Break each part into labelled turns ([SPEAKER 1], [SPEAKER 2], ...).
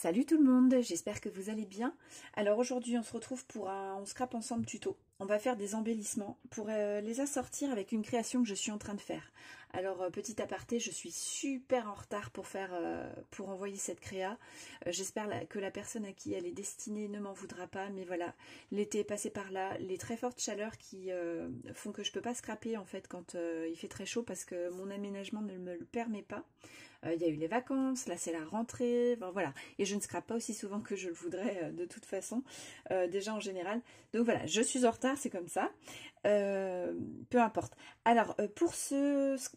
[SPEAKER 1] Salut tout le monde, j'espère que vous allez bien. Alors aujourd'hui on se retrouve pour un On scrape ensemble tuto. On va faire des embellissements pour les assortir avec une création que je suis en train de faire. Alors petit aparté, je suis super en retard pour envoyer cette créa. J'espère que la personne à qui elle est destinée ne m'en voudra pas, mais voilà, l'été est passé par là, les très fortes chaleurs qui font que je peux pas scraper en fait quand il fait très chaud parce que mon aménagement ne me le permet pas. Il y a eu les vacances, là c'est la rentrée, enfin, voilà. Et je ne scrape pas aussi souvent que je le voudrais de toute façon, déjà en général. Donc voilà, je suis en retard, c'est comme ça. Peu importe. Alors, pour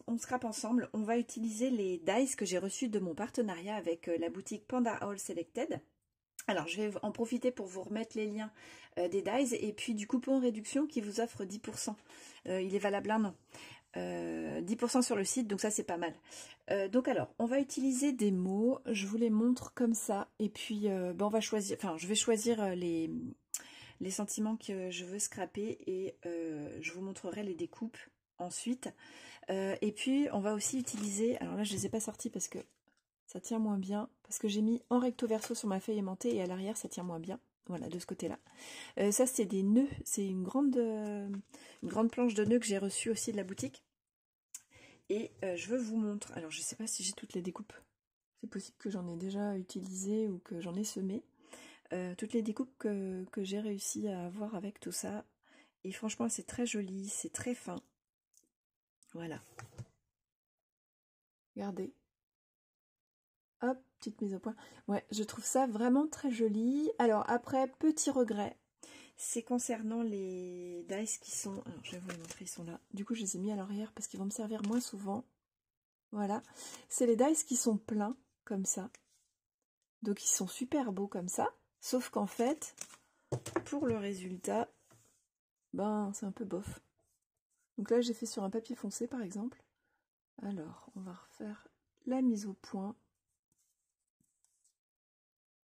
[SPEAKER 1] On scrape ensemble, on va utiliser les dies que j'ai reçus de mon partenariat avec la boutique Panda All Selected. Alors, je vais en profiter pour vous remettre les liens des dies et puis du coupon réduction qui vous offre 10%. Il est valable un an. 10% sur le site, donc ça c'est pas mal. Donc alors, on va utiliser des mots, je vous les montre comme ça, et puis on va choisir, enfin je vais choisir les sentiments que je veux scraper et je vous montrerai les découpes ensuite. Et puis on va aussi utiliser, alors là je les ai pas sortis parce que ça tient moins bien, parce que j'ai mis en recto verso sur ma feuille aimantée et à l'arrière ça tient moins bien. Voilà, de ce côté-là. Ça, c'est des nœuds. C'est une grande planche de nœuds que j'ai reçue aussi de la boutique. Et je veux vous montrer. Alors, je ne sais pas si j'ai toutes les découpes. C'est possible que j'en ai déjà utilisé ou que j'en ai semé. Toutes les découpes que j'ai réussi à avoir avec tout ça. Et franchement, c'est très joli. C'est très fin. Voilà. Regardez. Hop, petite mise au point. Ouais, je trouve ça vraiment très joli. Alors, après, petit regret. C'est concernant les dice qui sont... Alors, je vais vous les montrer, ils sont là. Du coup, je les ai mis à l'arrière parce qu'ils vont me servir moins souvent. Voilà. C'est les dice qui sont pleins, comme ça. Donc, ils sont super beaux comme ça. Sauf qu'en fait, pour le résultat, ben, c'est un peu bof. Donc là, j'ai fait sur un papier foncé, par exemple. Alors, on va refaire la mise au point.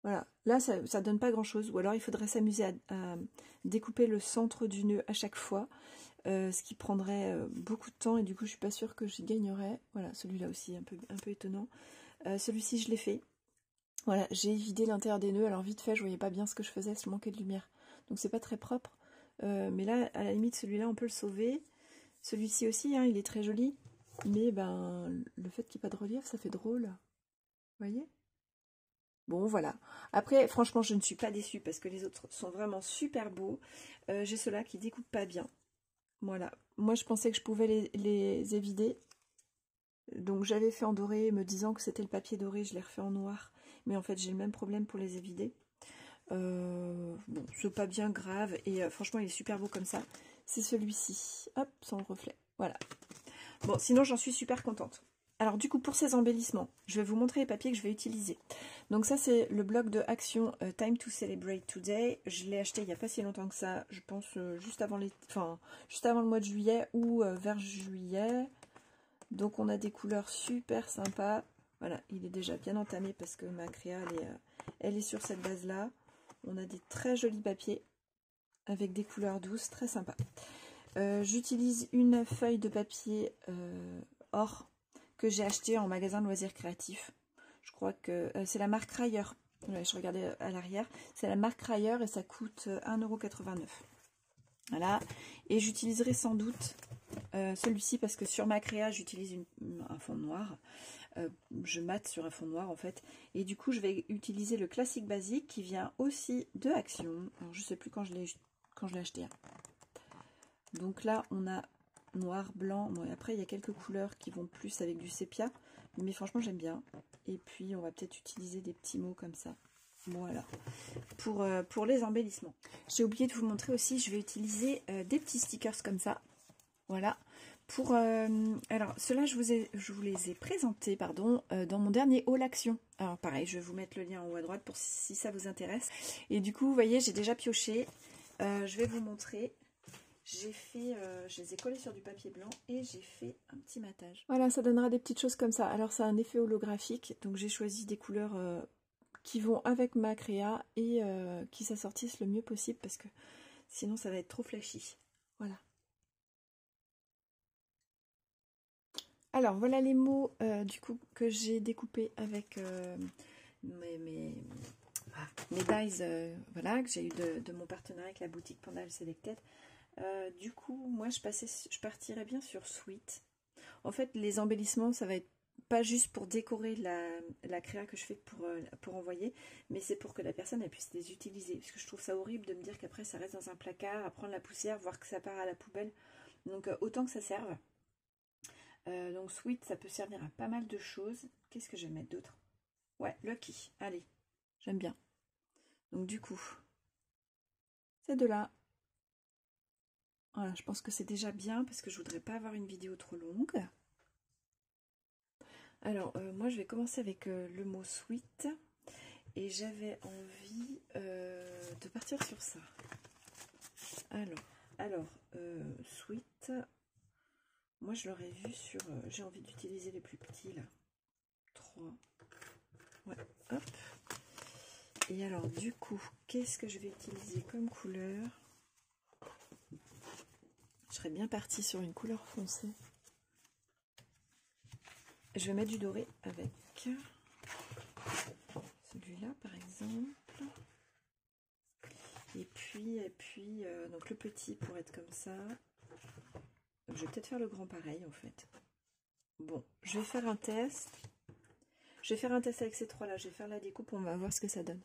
[SPEAKER 1] Voilà, là ça donne pas grand chose, ou alors il faudrait s'amuser à découper le centre du nœud à chaque fois, ce qui prendrait beaucoup de temps et du coup je suis pas sûre que j'y gagnerais. Voilà, celui-là aussi un peu étonnant. Celui-ci je l'ai fait. Voilà, j'ai vidé l'intérieur des nœuds, alors vite fait je voyais pas bien ce que je faisais, je manquais de lumière. Donc c'est pas très propre, mais là à la limite celui-là on peut le sauver. Celui-ci aussi, hein, il est très joli, mais ben le fait qu'il n'y ait pas de relief ça fait drôle. Vous voyez ? Bon, voilà. Après, franchement, je ne suis pas déçue parce que les autres sont vraiment super beaux. J'ai ceux-là qui découpent pas bien. Voilà. Moi, je pensais que je pouvais les évider. Donc, j'avais fait en doré, me disant que c'était le papier doré. Je l'ai refait en noir. Mais en fait, j'ai le même problème pour les évider. Bon, c'est pas bien grave. Et franchement, il est super beau comme ça. C'est celui-ci. Hop, sans le reflet. Voilà. Bon, sinon, j'en suis super contente. Alors du coup, pour ces embellissements, je vais vous montrer les papiers que je vais utiliser. Donc ça, c'est le bloc de action Time to Celebrate Today. Je l'ai acheté il n'y a pas si longtemps que ça, je pense juste avant le mois de juillet ou vers juillet. Donc on a des couleurs super sympas. Voilà, il est déjà bien entamé parce que ma créa, elle est sur cette base-là. On a des très jolis papiers avec des couleurs douces, très sympas. J'utilise une feuille de papier or que j'ai acheté en magasin de loisirs créatifs. Je crois que c'est la marque Rayer. Ouais, je regardais à l'arrière. C'est la marque Rayer et ça coûte 1,89 €. Voilà. Et j'utiliserai sans doute celui-ci parce que sur ma créa, j'utilise un fond noir. Je mate sur un fond noir en fait. Et du coup, je vais utiliser le classique basique qui vient aussi de Action. Alors, je sais plus quand je l'ai acheté. Donc là, on a noir, blanc. Bon, et après, il y a quelques couleurs qui vont plus avec du sépia. Mais franchement, j'aime bien. Et puis, on va peut-être utiliser des petits mots comme ça. Voilà. Pour les embellissements. J'ai oublié de vous montrer aussi, je vais utiliser des petits stickers comme ça. Voilà. Alors, ceux-là, je vous les ai présentés dans mon dernier haul action. Alors, pareil, je vais vous mettre le lien en haut à droite pour si ça vous intéresse. Et du coup, vous voyez, j'ai déjà pioché. Je vais vous montrer. Je les ai collés sur du papier blanc et j'ai fait un petit matage. Voilà, ça donnera des petites choses comme ça. Alors, ça a un effet holographique, donc j'ai choisi des couleurs qui vont avec ma créa et qui s'assortissent le mieux possible parce que sinon, ça va être trop flashy. Voilà. Alors, voilà les mots du coup que j'ai découpés avec mes dies voilà, que j'ai eu de mon partenariat avec la boutique Pandal Selected. Du coup, moi je partirais bien sur Sweet. En fait, les embellissements, ça va être pas juste pour décorer la créa que je fais pour envoyer, mais c'est pour que la personne elle puisse les utiliser. Parce que je trouve ça horrible de me dire qu'après ça reste dans un placard, à prendre la poussière, voir que ça part à la poubelle. Donc autant que ça serve. Donc Sweet, ça peut servir à pas mal de choses. Qu'est-ce que je vais mettre d'autre? Ouais, Lucky, allez, j'aime bien. Donc du coup, ces deux-là. Voilà, je pense que c'est déjà bien parce que je voudrais pas avoir une vidéo trop longue. Alors, moi je vais commencer avec le mot Sweet. Et j'avais envie de partir sur ça. Alors Sweet, moi je l'aurais vu sur... j'ai envie d'utiliser les plus petits là. 3. Ouais, hop. Et alors du coup, qu'est-ce que je vais utiliser comme couleur? Je serais bien partie sur une couleur foncée. Je vais mettre du doré avec celui-là par exemple. Et puis donc le petit pour être comme ça. Donc, je vais peut-être faire le grand pareil en fait. Bon, je vais faire un test. Je vais faire un test avec ces trois-là. Je vais faire la découpe, on va voir ce que ça donne.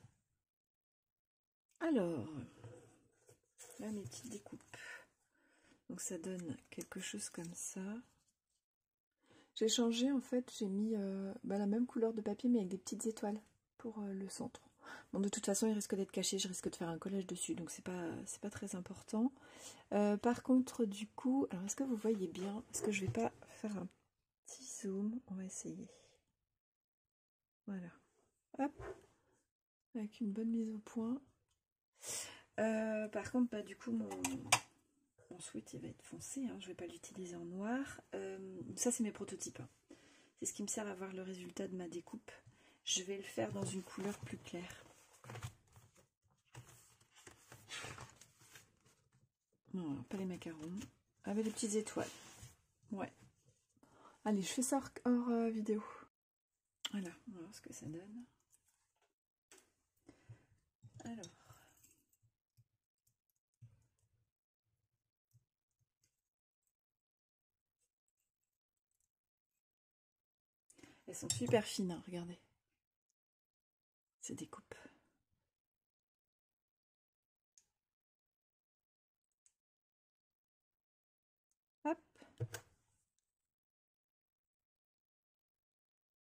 [SPEAKER 1] Alors, là mes petites découpes. Donc ça donne quelque chose comme ça. J'ai changé en fait, j'ai mis la même couleur de papier mais avec des petites étoiles pour le centre. Bon, de toute façon il risque d'être caché, je risque de faire un collage dessus, donc c'est pas très important. Par contre du coup, alors est-ce que vous voyez bien? Est-ce que je vais pas faire un petit zoom? On va essayer. Voilà. Hop. Avec une bonne mise au point. Par contre, du coup, mon Sweet il va être foncé, hein, je vais pas l'utiliser en noir. Ça c'est mes prototypes. Hein. C'est ce qui me sert à voir le résultat de ma découpe. Je vais le faire dans une couleur plus claire. Non, pas les macarons. Avec les petites étoiles. Ouais. Allez, je fais ça hors vidéo. Voilà, on va voir ce que ça donne. Alors. Elles sont super fines, hein, regardez. Ces découpes. Hop.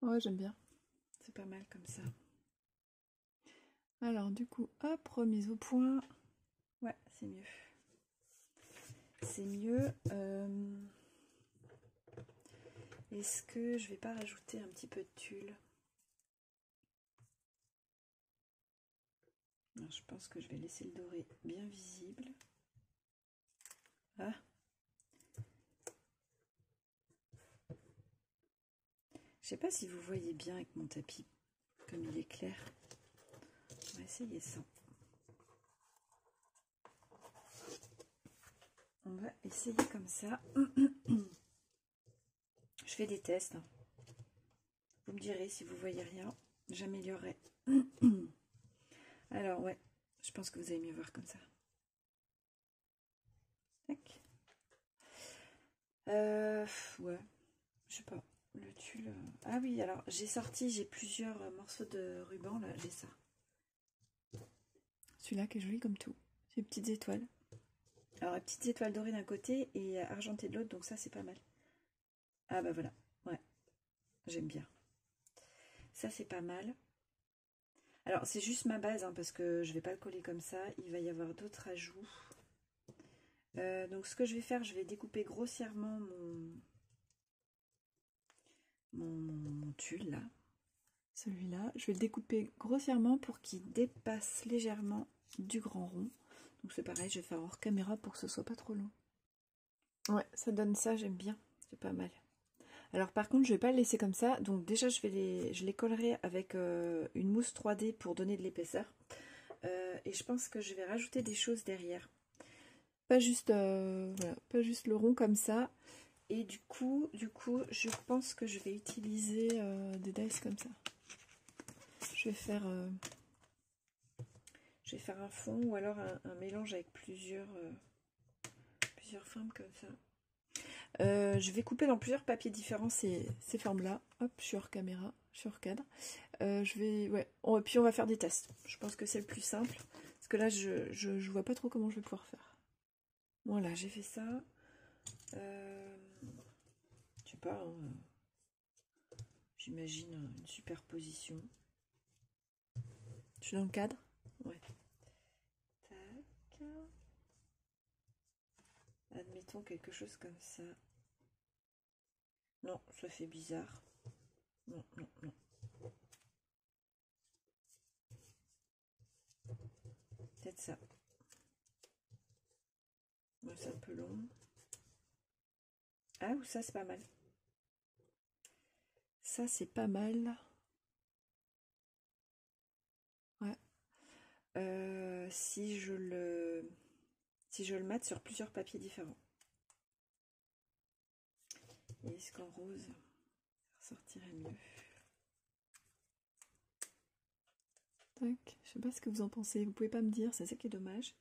[SPEAKER 1] Ouais, j'aime bien. C'est pas mal comme ça. Alors, du coup, hop, remise au point. Ouais, c'est mieux. C'est mieux. Est-ce que je vais pas rajouter un petit peu de tulle? Non, je pense que je vais laisser le doré bien visible. Ah. Je sais pas si vous voyez bien avec mon tapis, comme il est clair. On va essayer ça. On va essayer comme ça. Je fais des tests. Vous me direz si vous voyez rien. J'améliorerai. Alors ouais, je pense que vous allez mieux voir comme ça. Tac. Ouais, je sais pas. Le tulle. Ah oui, alors j'ai plusieurs morceaux de ruban là, j'ai ça. Celui-là qui est joli comme tout. Ces petites étoiles. Alors, petites étoiles dorées d'un côté et argentées de l'autre, donc ça c'est pas mal. Ah bah voilà, ouais, j'aime bien. Ça c'est pas mal. Alors c'est juste ma base, hein, parce que je vais pas le coller comme ça, il va y avoir d'autres ajouts. Donc ce que je vais faire, je vais découper grossièrement mon tulle là. Celui-là, je vais le découper grossièrement pour qu'il dépasse légèrement du grand rond. Donc c'est pareil, je vais faire hors caméra pour que ce soit pas trop long. Ouais, ça donne ça, j'aime bien, c'est pas mal. Alors par contre, je vais pas le laisser comme ça. Donc déjà, je les collerai avec une mousse 3D pour donner de l'épaisseur. Et je pense que je vais rajouter des choses derrière. Pas juste, voilà, pas juste le rond comme ça. Et du coup, je pense que je vais utiliser des dice comme ça. Je je vais faire un fond ou alors un mélange avec plusieurs formes comme ça. Je vais couper dans plusieurs papiers différents ces formes-là. Hop, je suis hors caméra, je suis hors cadre. Puis on va faire des tests. Je pense que c'est le plus simple. Parce que là, je vois pas trop comment je vais pouvoir faire. Voilà, j'ai fait ça. Je sais pas, hein, j'imagine une superposition. Je suis dans le cadre. Ouais. Tac. Admettons quelque chose comme ça. Non, ça fait bizarre. Non, non, non. Peut-être ça. Ouais, c'est un peu long. Ah, ou ça, c'est pas mal. Ça, c'est pas mal. Ouais. Si je le mate sur plusieurs papiers différents. Est-ce qu'en rose, ça ressortirait mieux? Tac, je sais pas ce que vous en pensez. Vous pouvez pas me dire, c'est ça qui est dommage.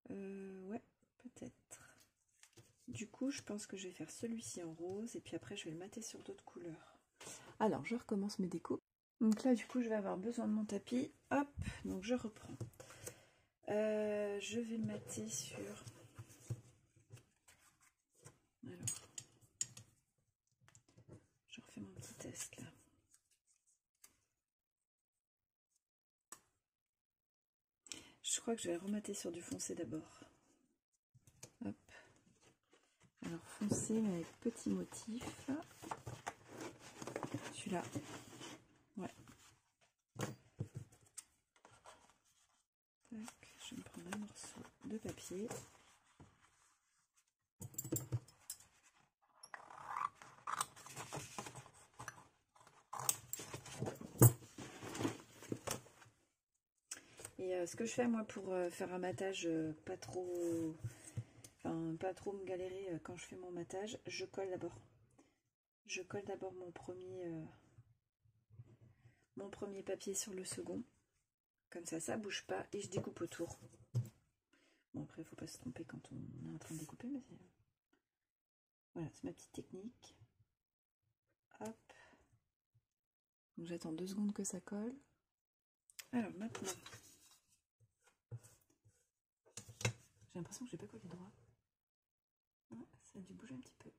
[SPEAKER 1] Ouais, peut-être. Du coup, je pense que je vais faire celui-ci en rose et puis après, je vais le mater sur d'autres couleurs. Alors, je recommence mes découpes. Donc là, du coup, je vais avoir besoin de mon tapis. Hop, donc je reprends. Je vais le mater sur... Alors, je refais mon petit test là. Je crois que je vais remater sur du foncé d'abord. Hop. Alors foncé mais avec petit motif. Celui-là. Ouais. Tac. Je vais me prendre un morceau de papier. Et ce que je fais moi pour faire un matage pas trop me galérer quand je fais mon matage, je colle d'abord. Je colle d'abord mon premier papier sur le second. Comme ça bouge pas et je découpe autour. Bon après il faut pas se tromper quand on est en train de découper, mais voilà, c'est ma petite technique. Hop. Donc j'attends 2 secondes que ça colle. Alors maintenant, j'ai l'impression que j'ai pas collé droit. Ouais, ça a dû bouger un petit peu.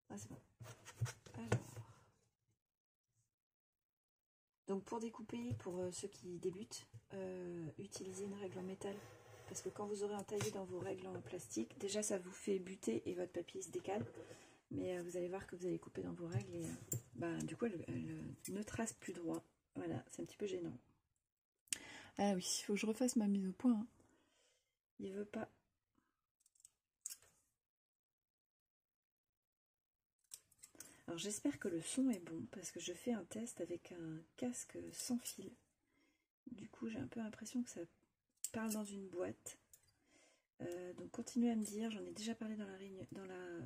[SPEAKER 1] Ah c'est bon. Alors. Donc pour découper, pour ceux qui débutent, utilisez une règle en métal. Parce que quand vous aurez entaillé dans vos règles en plastique, déjà ça vous fait buter et votre papier se décale. Mais vous allez voir que vous allez couper dans vos règles et du coup elle ne trace plus droit. Voilà, c'est un petit peu gênant. Ah oui, il faut que je refasse ma mise au point. Hein. Il veut pas. Alors j'espère que le son est bon parce que je fais un test avec un casque sans fil. Du coup j'ai un peu l'impression que ça parle dans une boîte. Donc continuez à me dire, j'en ai déjà parlé dans la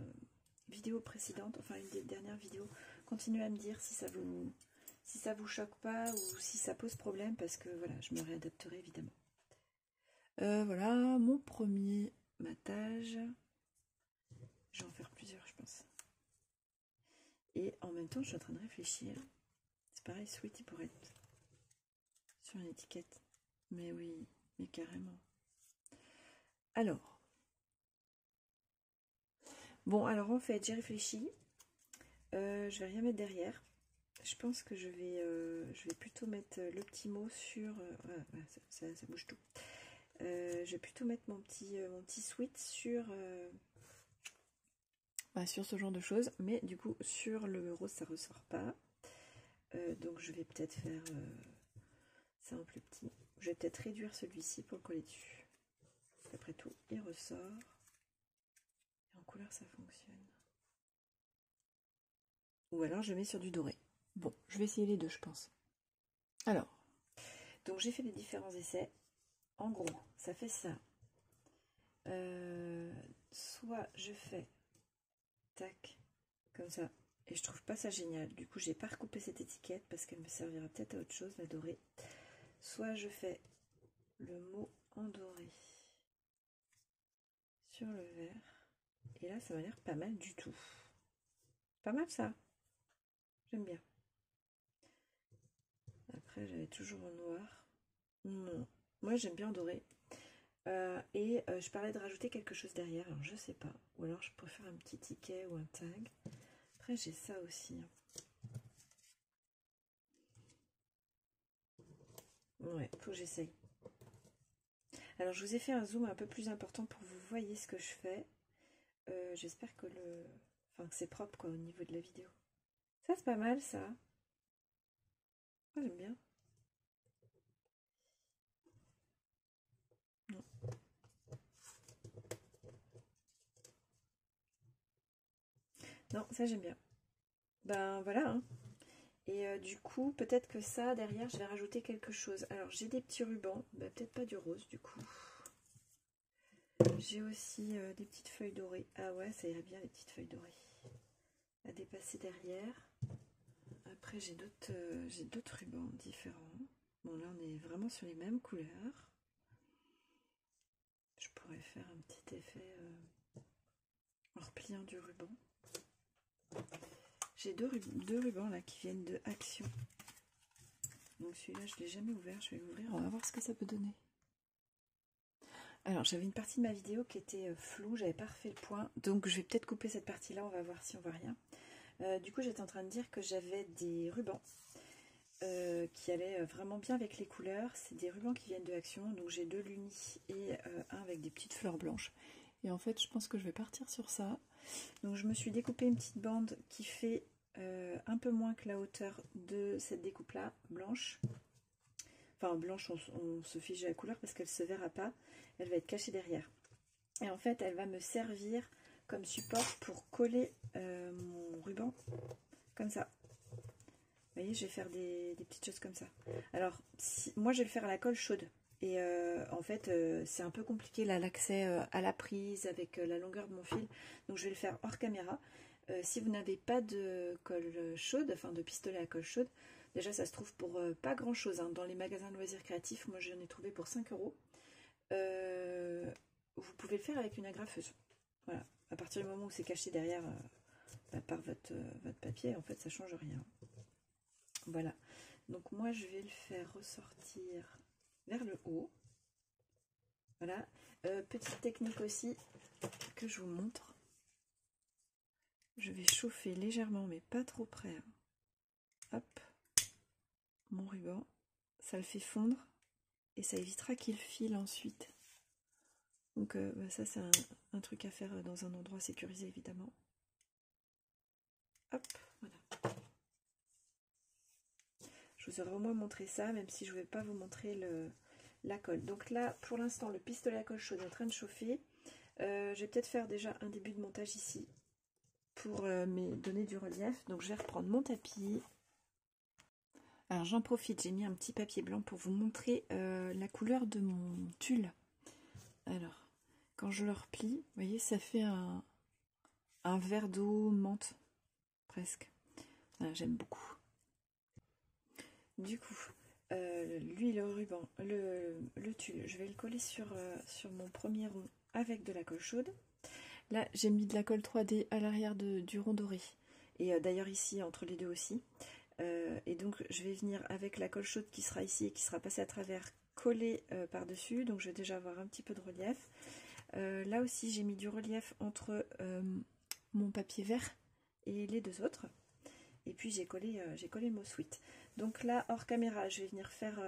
[SPEAKER 1] vidéo précédente, enfin une des dernières vidéos. Continuez à me dire si ça vous choque pas ou si ça pose problème parce que voilà, je me réadapterai évidemment. Voilà mon premier matage. Je vais en faire plusieurs je pense. Et en même temps je suis en train de réfléchir. C'est pareil, Sweet il pourrait être sur une étiquette. Mais oui, mais carrément. Alors. Bon alors en fait j'ai réfléchi. Je vais rien mettre derrière. Je pense que je vais plutôt mettre le petit mot sur... ça bouge tout. Je vais plutôt mettre mon petit sweat sur ce genre de choses. Mais du coup, sur le rose, ça ressort pas. Donc je vais peut-être faire ça en plus petit. Je vais peut-être réduire celui-ci pour le coller dessus. Après tout, il ressort. Et en couleur, ça fonctionne. Ou alors, je mets sur du doré. Bon, je vais essayer les deux, je pense. Alors, donc j'ai fait les différents essais. En gros, ça fait ça. Soit je fais tac, comme ça, Et je trouve pas ça génial. Du coup, j'ai pas recoupé cette étiquette parce qu'elle me servira peut-être à autre chose, la dorée. Soit je fais le mot en doré sur le vert. Et là, ça m'a l'air pas mal du tout. Pas mal ça. J'aime bien. Après, j'avais toujours en noir. Non. Moi, j'aime bien en doré. Je parlais de rajouter quelque chose derrière. Alors, je sais pas. Ou alors, je préfère un petit ticket ou un tag. Après, j'ai ça aussi. Ouais, faut que j'essaye. Alors, je vous ai fait un zoom un peu plus important pour que vous voyez ce que je fais. J'espère que que c'est propre quoi au niveau de la vidéo. Ça, c'est pas mal ça. Moi, j'aime bien. Non. Non, ça j'aime bien. Ben voilà. Hein. Et du coup, peut-être que ça, derrière, je vais rajouter quelque chose. Alors, j'ai des petits rubans. Ben, peut-être pas du rose, du coup. J'ai aussi des petites feuilles dorées. Ah ouais, ça irait bien, les petites feuilles dorées. À dépasser derrière. Après, j'ai d'autres rubans différents. Bon, là, on est vraiment sur les mêmes couleurs. Je pourrais faire un petit effet en repliant du ruban. J'ai deux rubans là qui viennent de Action. Donc celui-là, je ne l'ai jamais ouvert. Je vais l'ouvrir. On va voir ce que ça peut donner. Alors, j'avais une partie de ma vidéo qui était floue. J'avais pas refait le point. Donc, je vais peut-être couper cette partie-là. On va voir si on voit rien. Du coup, j'étais en train de dire que j'avais des rubans qui allaient vraiment bien avec les couleurs. C'est des rubans qui viennent de Action. Donc, j'ai deux lunis et un avec des petites fleurs blanches. Et en fait, je pense que je vais partir sur ça. Donc, je me suis découpé une petite bande qui fait un peu moins que la hauteur de cette découpe-là, blanche. Enfin, blanche, on se fiche de la couleur parce qu'elle ne se verra pas. Elle va être cachée derrière. Et en fait, elle va me servir comme support pour coller mon ruban comme ça. Vous voyez, je vais faire des petites choses comme ça. Alors, moi, je vais le faire à la colle chaude. Et en fait, c'est un peu compliqué là l'accès à la prise avec la longueur de mon fil. Donc, je vais le faire hors caméra. Si vous n'avez pas de colle chaude, enfin de pistolet à colle chaude, déjà ça se trouve pour pas grand chose. Hein. Dans les magasins de loisirs créatifs, moi j'en ai trouvé pour 5 €. Vous pouvez le faire avec une agrafeuse. Voilà. À partir du moment où c'est caché derrière par votre papier, en fait ça change rien. Voilà. Donc moi je vais le faire ressortir vers le haut. Voilà. Petite technique aussi que je vous montre. Je vais chauffer légèrement, mais pas trop près. Hein. Hop, mon ruban. Ça le fait fondre et ça évitera qu'il file ensuite. Donc ça, c'est un truc à faire dans un endroit sécurisé, évidemment. Hop, voilà. Je vous aurais au moins montré ça, même si je ne vais pas vous montrer la colle. Donc là, pour l'instant, le pistolet à colle chaude est en train de chauffer. Je vais peut-être faire déjà un début de montage ici pour me donner du relief. Donc je vais reprendre mon tapis. Alors j'en profite, j'ai mis un petit papier blanc pour vous montrer la couleur de mon tulle. Alors, quand je le replie, vous voyez, ça fait un verre d'eau menthe, presque. Voilà, j'aime beaucoup. Du coup, lui, le ruban, le tulle, je vais le coller sur mon premier rond avec de la colle chaude. Là, j'ai mis de la colle 3D à l'arrière du rond doré. Et d'ailleurs ici, entre les deux aussi. Et donc, je vais venir avec la colle chaude qui sera ici et qui sera passée à travers, coller par-dessus. Donc, je vais déjà avoir un petit peu de relief. Là aussi, j'ai mis du relief entre mon papier vert et les deux autres. Et puis, j'ai collé le mot sweet. Donc là, hors caméra, je vais venir faire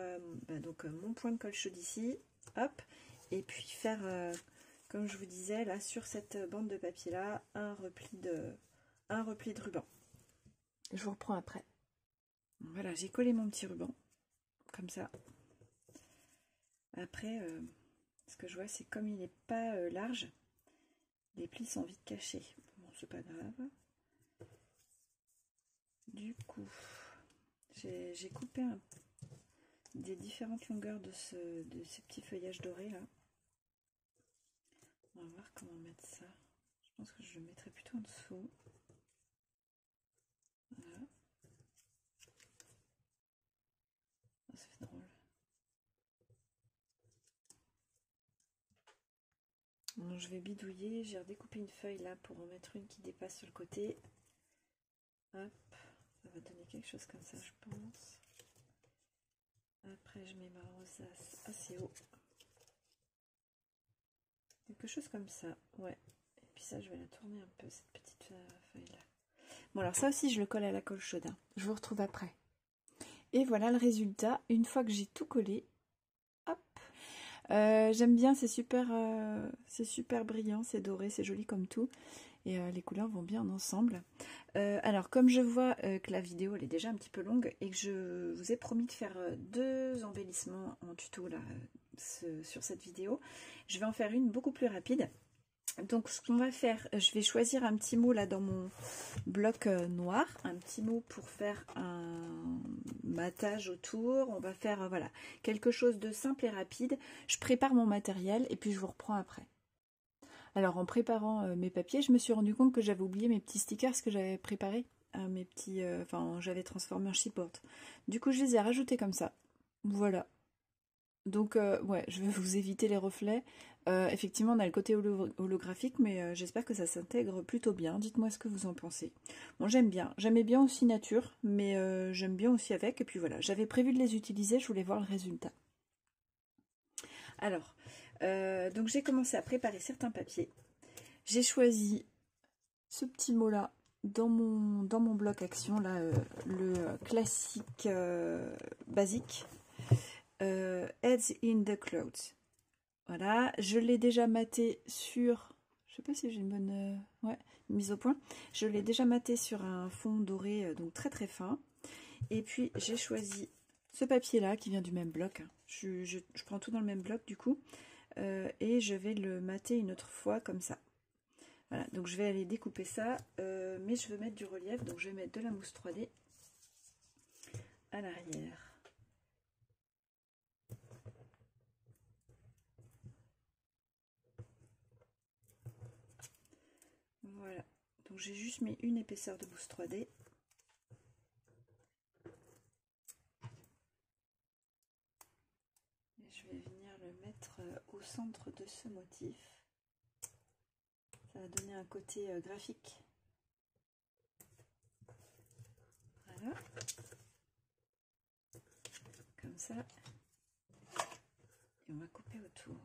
[SPEAKER 1] mon point de colle chaude ici. Hop. Et puis faire, comme je vous disais, là, sur cette bande de papier-là, un repli de ruban. Je vous reprends après. Voilà, j'ai collé mon petit ruban. Comme ça. Après, ce que je vois, c'est comme il n'est pas large, les plis sont vite cachés. Bon, c'est pas grave. Du coup, j'ai coupé des différentes longueurs de ces petits feuillages dorés là. On va voir comment mettre ça. Je pense que je le mettrai plutôt en dessous. Voilà. Oh, ça fait drôle. Donc, je vais bidouiller, j'ai redécoupé une feuille là pour en mettre une qui dépasse sur le côté. Hop, ça va donner quelque chose comme ça, je pense. Après, je mets ma rosace assez haut. Quelque chose comme ça, ouais. Et puis ça, je vais la tourner un peu, cette petite feuille-là. Bon, alors ça aussi, je le colle à la colle chaude. Hein. Je vous retrouve après. Et voilà le résultat, une fois que j'ai tout collé. Hop. J'aime bien, c'est super brillant, c'est doré, c'est joli comme tout. Et les couleurs vont bien ensemble. Alors, comme je vois que la vidéo elle est déjà un petit peu longue et que je vous ai promis de faire 2 embellissements en tuto là, sur cette vidéo, je vais en faire une beaucoup plus rapide. Donc, ce qu'on va faire, je vais choisir un petit mot là dans mon bloc noir, un petit mot pour faire un matage autour. On va faire voilà, quelque chose de simple et rapide. Je prépare mon matériel et puis je vous reprends après. Alors en préparant mes papiers, je me suis rendu compte que j'avais oublié mes petits stickers que j'avais préparés, mes petits, enfin j'avais transformé en chipboard. Du coup je les ai rajoutés comme ça. Voilà. Donc ouais, je vais vous éviter les reflets. Effectivement on a le côté holographique, mais j'espère que ça s'intègre plutôt bien. Dites-moi ce que vous en pensez. Bon j'aime bien. J'aimais bien aussi nature, mais j'aime bien aussi avec. Et puis voilà, j'avais prévu de les utiliser, je voulais voir le résultat. Alors, donc j'ai commencé à préparer certains papiers. J'ai choisi ce petit mot là dans mon bloc action là, le classique basique, Heads in the Clouds. Voilà, je l'ai déjà maté sur, je sais pas si j'ai une bonne ouais, mise au point. Je l'ai déjà maté sur un fond doré, donc très très fin. Et puis j'ai choisi ce papier là qui vient du même bloc. Je prends tout dans le même bloc du coup. Et je vais le mater une autre fois comme ça. Voilà, donc je vais aller découper ça, mais je veux mettre du relief, donc je vais mettre de la mousse 3D à l'arrière. Voilà, donc j'ai juste mis une épaisseur de mousse 3D. Et je vais venir le mettre au centre de ce motif. Ça va donner un côté graphique. Voilà. Comme ça. Et on va couper autour.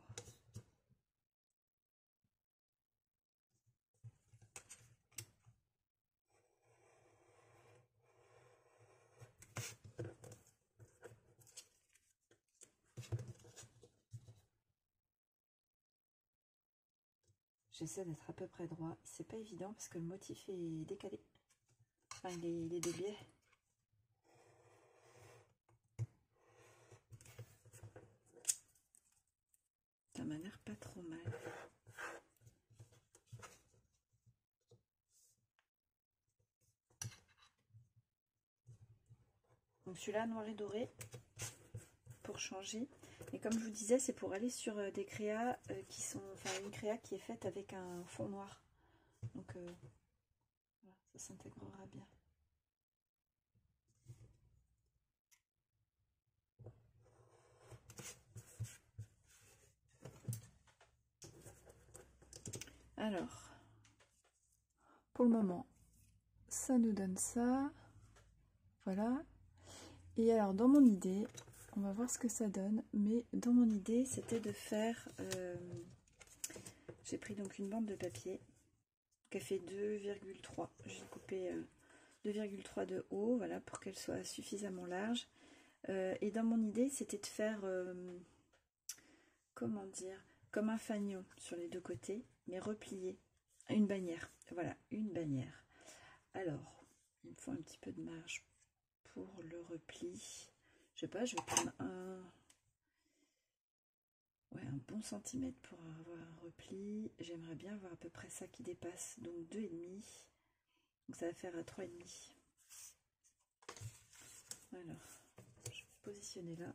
[SPEAKER 1] J'essaie d'être à peu près droit. C'est pas évident parce que le motif est décalé. Enfin, il est de biais. Ça m'a l'air pas trop mal. Donc celui-là noir et doré pour changer. Et comme je vous disais, c'est pour aller sur des créas qui sont, enfin une créa qui est faite avec un fond noir. Donc voilà, ça s'intégrera bien. Alors, pour le moment, ça nous donne ça. Voilà. Et alors, dans mon idée, on va voir ce que ça donne. Mais dans mon idée, c'était de faire... j'ai pris donc une bande de papier qui a fait 2,3. J'ai coupé 2,3 de haut, voilà, pour qu'elle soit suffisamment large. Et dans mon idée, c'était de faire... comment dire, comme un fanion sur les deux côtés, mais replié. Une bannière, voilà, une bannière. Alors, il me faut un petit peu de marge pour le repli. Je sais pas, je vais prendre un bon centimètre pour avoir un repli. J'aimerais bien avoir à peu près ça qui dépasse, donc 2,5. Donc ça va faire à 3,5. Alors, je vais positionner là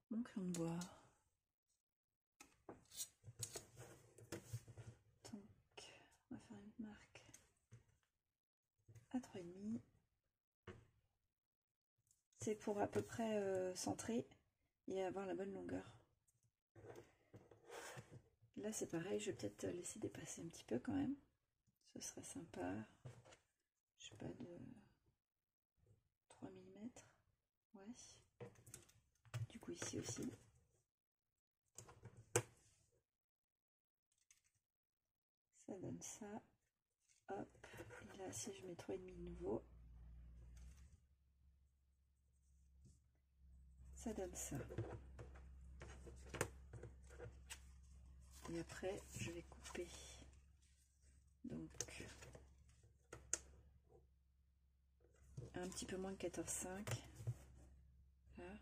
[SPEAKER 1] mon crayon de bois. Donc, on va faire une marque à 3,5. 3,5. C'est pour à peu près centrer et avoir la bonne longueur. Là c'est pareil, je vais peut-être laisser dépasser un petit peu quand même. Ce serait sympa. Je sais pas, de 3 mm. Ouais. Du coup ici aussi. Ça donne ça. Hop. Et là si je mets 3,5 de nouveau, ça donne ça. Et après je vais couper. Donc un petit peu moins de 14,5. Là.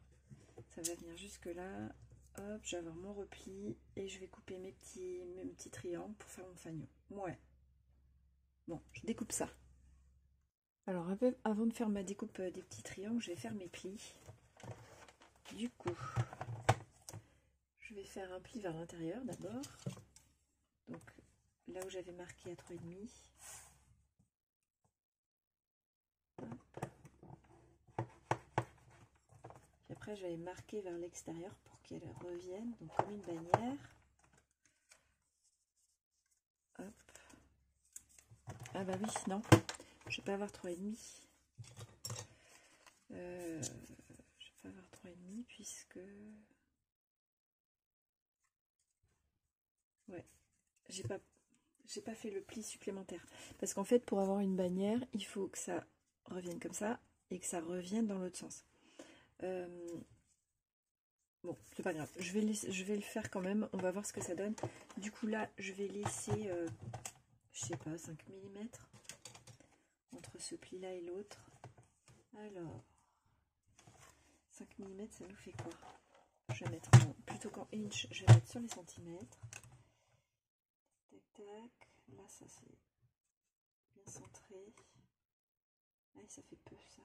[SPEAKER 1] Ça va venir jusque là. Hop, je vais avoir mon repli et je vais couper mes petits triangles pour faire mon fanion. Ouais. Bon, je découpe ça. Alors avant de faire ma découpe des petits triangles, je vais faire mes plis. Du coup, je vais faire un pli vers l'intérieur d'abord. Donc là où j'avais marqué à 3,5. Puis après, je vais marquer vers l'extérieur pour qu'elle revienne, donc comme une bannière. Hop. Ah bah oui, non, je vais pas avoir 3,5. Je vais pas avoir 3,5 puisque... Ouais, j'ai pas fait le pli supplémentaire. Parce qu'en fait, pour avoir une bannière, il faut que ça revienne comme ça et que ça revienne dans l'autre sens. Bon, c'est pas grave. Je vais le faire quand même. On va voir ce que ça donne. Du coup, là, je vais laisser, je sais pas, 5 mm entre ce pli-là et l'autre. Alors, 5 mm, ça nous fait quoi? Je vais mettre, plutôt qu'en inch, je vais mettre sur les centimètres. Tac, tac. Là, ça, c'est bien centré. Ah, ça fait peu, ça.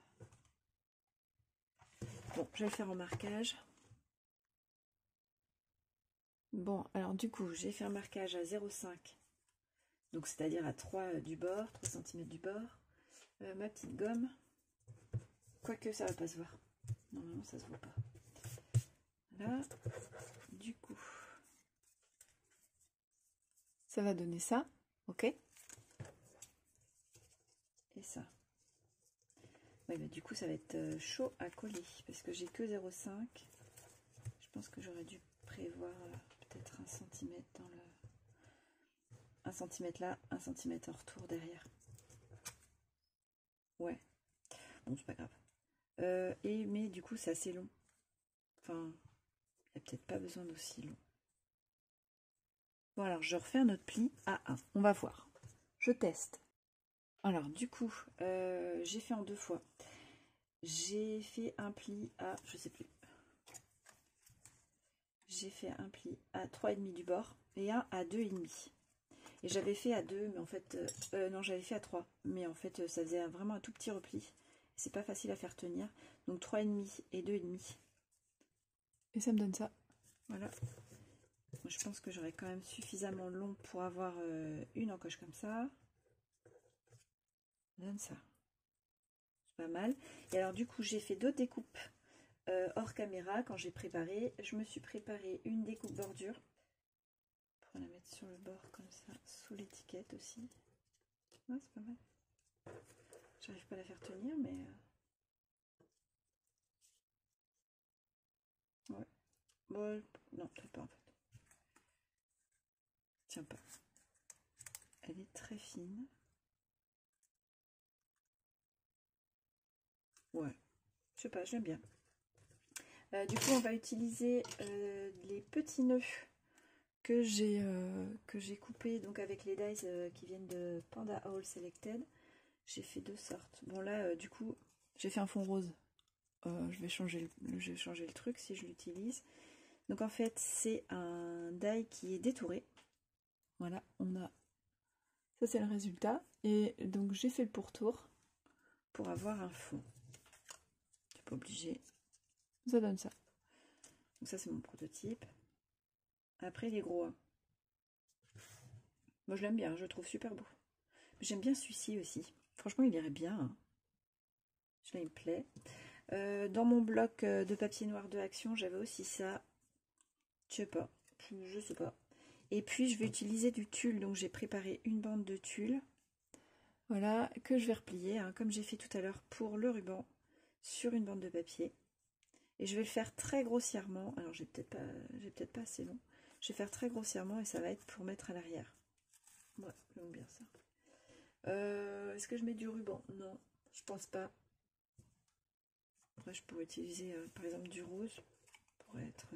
[SPEAKER 1] Bon, je vais le faire en marquage. Bon, alors du coup, j'ai fait un marquage à 0,5. Donc, c'est-à-dire à 3 du bord, 3 cm du bord. Ma petite gomme. Quoique, ça va pas se voir. Normalement, ça se voit pas. Là, du coup, ça va donner ça. Ok. Et ça. Ouais, bah, du coup, ça va être chaud à coller. Parce que j'ai que 0,5. Je pense que j'aurais dû prévoir peut-être 1 cm dans le... 1 cm là, 1 cm en retour derrière. Ouais. Bon, c'est pas grave. Mais du coup, c'est assez long. Enfin, il n'y a peut-être pas besoin d'aussi long. Bon, alors, je refais un autre pli à 1. On va voir. Je teste. Alors, du coup, j'ai fait en 2 fois. J'ai fait un pli à... Je sais plus. J'ai fait un pli à 3,5 du bord et un à 2,5. Et j'avais fait à 2, mais en fait... non, j'avais fait à 3. Mais en fait, ça faisait vraiment un tout petit repli. C'est pas facile à faire tenir. Donc 3,5 et 2,5. Et ça me donne ça. Voilà. Moi, je pense que j'aurai quand même suffisamment long pour avoir une encoche comme ça. Ça donne ça. C'est pas mal. Et alors du coup, j'ai fait d'autres découpes hors caméra quand j'ai préparé. Je me suis préparé une découpe bordure. Pour la mettre sur le bord comme ça, sous l'étiquette aussi. Ouais, c'est pas mal. J'arrive pas à la faire tenir, mais... Ouais. Bon, non, peut-être pas en fait. Tiens pas. Elle est très fine. Ouais. Je sais pas, j'aime bien. Du coup, on va utiliser les petits nœuds que j'ai coupés donc avec les dies qui viennent de Panda Haul Selected. J'ai fait 2 sortes. Bon là, du coup, j'ai fait un fond rose. Je vais changer le truc si je l'utilise. Donc en fait, c'est un die qui est détouré. Voilà, on a... Ça, c'est le résultat. Et donc, j'ai fait le pourtour pour avoir un fond. Je suis pas obligée. Ça donne ça. Donc ça, c'est mon prototype. Après, les gros 1. Moi, je l'aime bien, je le trouve super beau. J'aime bien celui-ci aussi. Franchement, il irait bien. Hein. Celui-là, il me plaît. Dans mon bloc de papier noir de Action, j'avais aussi ça. Je sais pas. Je sais pas. Et puis, je vais utiliser du tulle. Donc, j'ai préparé une bande de tulle. Voilà, que je vais replier, hein, comme j'ai fait tout à l'heure pour le ruban, sur une bande de papier. Et je vais le faire très grossièrement. Alors, j'ai peut-être pas assez long. Je vais faire très grossièrement et ça va être pour mettre à l'arrière. Ouais, j'aime bien ça. Est-ce que je mets du ruban? Non, je pense pas. Après, je pourrais utiliser par exemple du rose pour être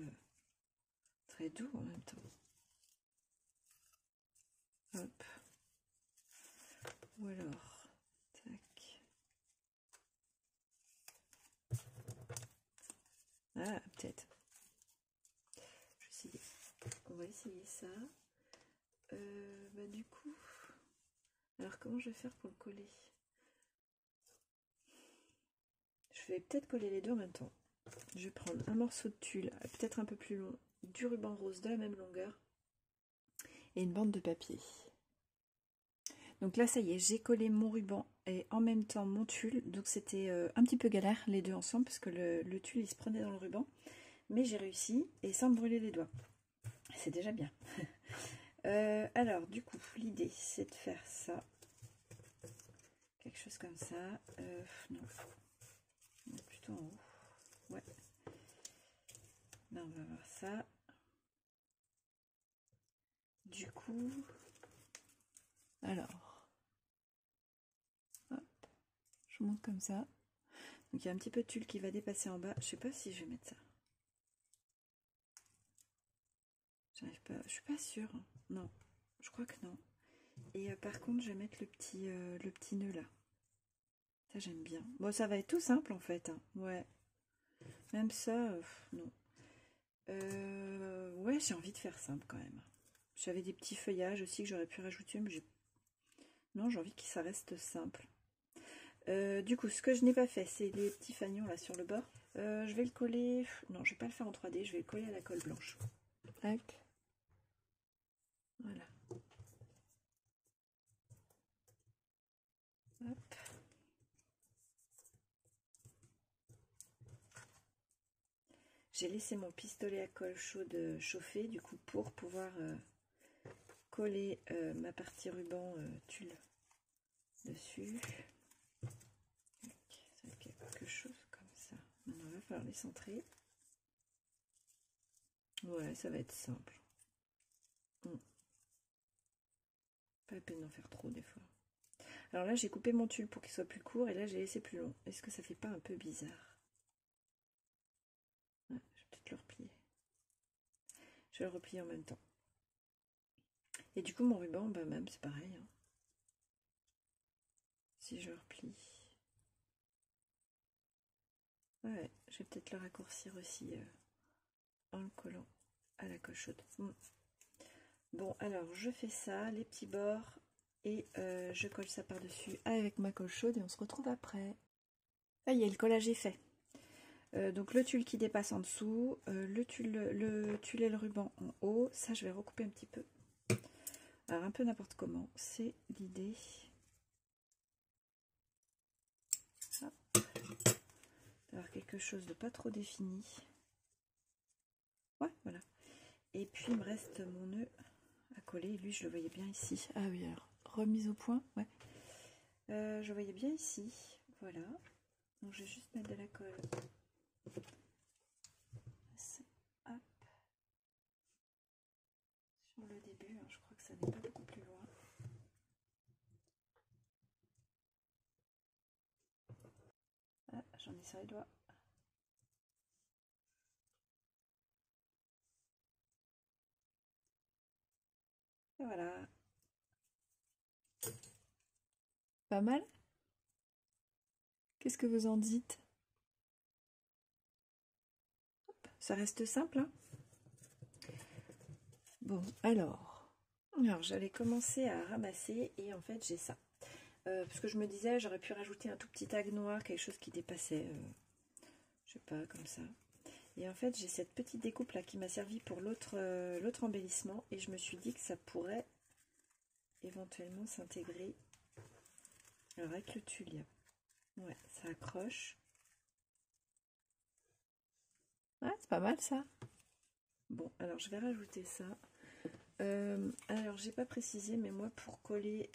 [SPEAKER 1] très doux en même temps. Hop. Ou alors, tac. Ah, peut-être. On va essayer ça. Bah du coup, alors comment je vais faire pour le coller? Je vais peut-être coller les deux en même temps. Je vais prendre un morceau de tulle, peut-être un peu plus long, du ruban rose de la même longueur et une bande de papier. Donc là, ça y est, j'ai collé mon ruban et en même temps mon tulle. Donc c'était un petit peu galère les deux ensemble parce que le tulle il se prenait dans le ruban. Mais j'ai réussi et sans me brûler les doigts. C'est déjà bien. Alors du coup, l'idée c'est de faire ça. Quelque chose comme ça. Non. On est plutôt en haut. Ouais. Là, on va voir ça. Du coup, alors, hop, je monte comme ça. Donc, il y a un petit peu de tulle qui va dépasser en bas. Je sais pas si je vais mettre ça. J'arrive pas, je suis pas sûre. Non, je crois que non. Et par contre, je vais mettre le petit nœud là. Ça, j'aime bien. Bon, ça va être tout simple en fait. Hein. Ouais. Même ça, non. Ouais, j'ai envie de faire simple quand même. J'avais des petits feuillages aussi que j'aurais pu rajouter, mais non, j'ai envie que ça reste simple. Du coup, ce que je n'ai pas fait, c'est les petits fanions là sur le bord. Je vais le coller. Non, je vais pas le faire en 3D, je vais le coller à la colle blanche. Tac. Voilà. Hop. J'ai laissé mon pistolet à colle chaude chauffer, du coup, pour pouvoir coller ma partie ruban tulle dessus. Ça va être quelque chose comme ça. Maintenant, il va falloir les centrer. Ouais, ça va être simple. Pas la peine d'en faire trop des fois. Alors là, j'ai coupé mon tulle pour qu'il soit plus court et là, j'ai laissé plus long. Est-ce que ça fait pas un peu bizarre? Ouais, je vais peut-être le replier. Je vais le replier en même temps. Et du coup, mon ruban, bah même, c'est pareil. Hein. Si je replie. Ouais, je vais peut-être le raccourcir aussi en le collant à la colle chaude. Bon, alors, je fais ça, les petits bords, et je colle ça par-dessus avec ma colle chaude et on se retrouve après. Ça y est, le collage est fait. Donc le tulle qui dépasse en dessous, le tulle et le ruban en haut. Ça, je vais recouper un petit peu. Alors, un peu n'importe comment, c'est l'idée. D'avoir quelque chose de pas trop défini. Ouais, voilà. Et puis, il me reste mon nœud à coller. Lui, je le voyais bien ici. Ah oui, alors, remise au point, ouais. Je voyais bien ici. Voilà. Donc, je vais juste mettre de la colle. Hop. Sur le début, hein, je crois que ça n'est pas beaucoup plus loin. Ah, j'en ai sur les doigts. Et voilà. Pas mal? Qu'est-ce que vous en dites? Hop, ça reste simple, hein? Bon, alors j'allais commencer à ramasser et en fait j'ai ça. Parce que je me disais, j'aurais pu rajouter un tout petit tag noir, quelque chose qui dépassait, je sais pas, comme ça. Et en fait, j'ai cette petite découpe là qui m'a servi pour l'autre embellissement et je me suis dit que ça pourrait éventuellement s'intégrer. Alors avec le tulle, Ouais, ça accroche. Ouais, c'est pas mal ça. Bon, alors je vais rajouter ça. Alors, j'ai pas précisé, mais moi, pour coller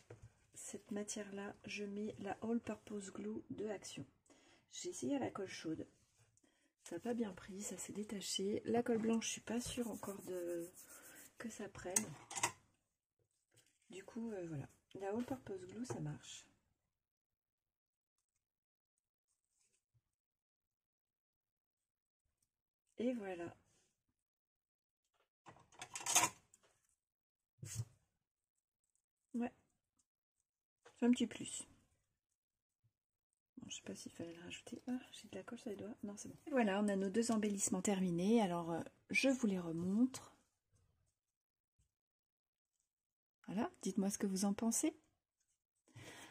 [SPEAKER 1] cette matière-là, je mets la All Purpose Glue de Action. J'ai essayé à la colle chaude. Ça n'a pas bien pris, ça s'est détaché. La colle blanche, je suis pas sûre encore que ça prenne. Du coup, voilà. La All Purpose Glue, ça marche. Et voilà. Ouais. C'est un petit plus. Bon, je sais pas s'il fallait le rajouter. Ah, j'ai de la colle sur les doigts. Non, c'est bon. Et voilà, on a nos deux embellissements terminés. Alors, je vous les remontre. Voilà, dites-moi ce que vous en pensez.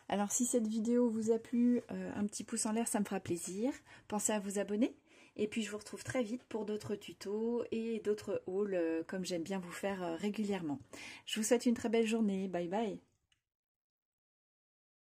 [SPEAKER 1] Alors si cette vidéo vous a plu, un petit pouce en l'air, ça me fera plaisir. Pensez à vous abonner. Et puis je vous retrouve très vite pour d'autres tutos et d'autres hauls comme j'aime bien vous faire régulièrement. Je vous souhaite une très belle journée. Bye bye.